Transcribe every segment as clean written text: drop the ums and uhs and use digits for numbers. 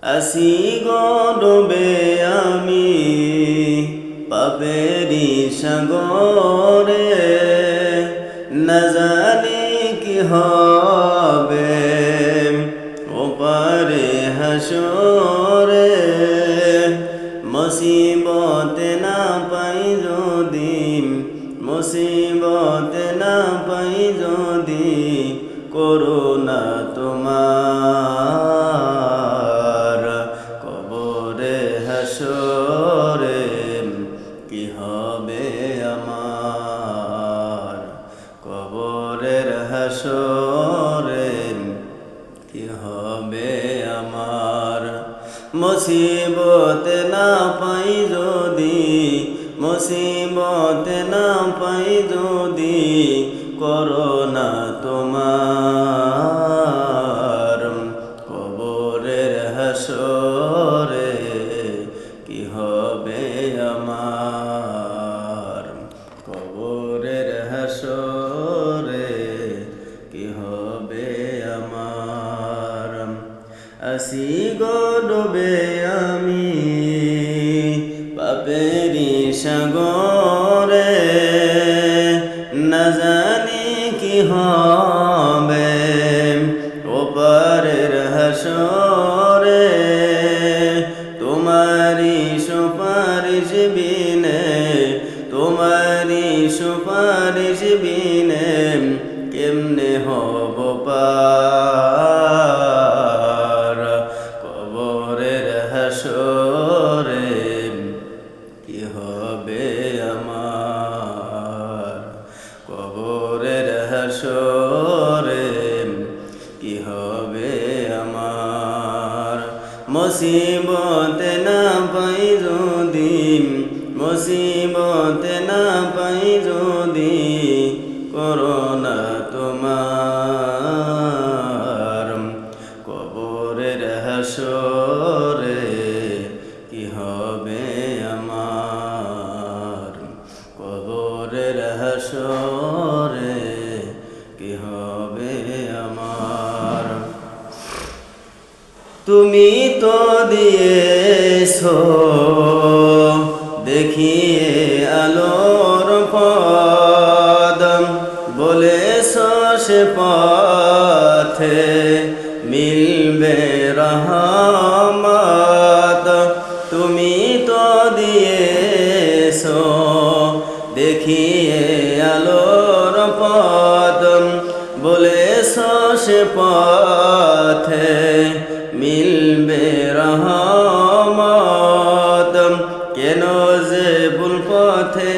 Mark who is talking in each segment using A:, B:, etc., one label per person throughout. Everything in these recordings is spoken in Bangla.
A: আসি গো ডুবে আমি পাপেরি সাগরে, না জানি কি হবে ওপারে হাসরে। মুসিবতে না পাই যদি, মুসিবতে না পাই যদি, করুণা তোমার কবরে হাসরে কি হবে আমার, কবরের হাসরে কি হবে আমার। মুসিবত না পাই যদি, মুসিবত না পাই যদি, করুণা তোমার কবরের হাসরে কি হবে আমার, কবরের হাসরে কি হবে আমার। আসি গো ডুবে আমি পাপেরি সাগরে, না জানি কি হবে ওপারের হাসরে। তোমারি সুপারিশ বিনে, তোমারি সুপারিশ বিনে কেমনে হব পার কবরের হাসরে কি হবে আমার, কবরের হাসরে কি হবে আমার। মুসিবত না পাই যদি, মুসিবত না পাই যদি, করুণা তোমার কবরের হাসরে কি হবে আমার, কবরের হাসরে কি হবে আমার। তুমি তো দিয়েছো দেখিয়ে আলোর পদ, বলেছো সে পথে মিলবে রহমত। তুমি তো দিয়েছো দেখিয়ে আলোর পদ, বলেছো সে পথে মিলবে রহমত। কেন যে ভুল পথে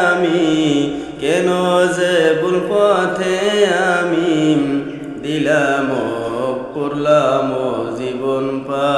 A: আমি, কেন যে ভুল পথে আমি দিলাম করলাম জীবন পা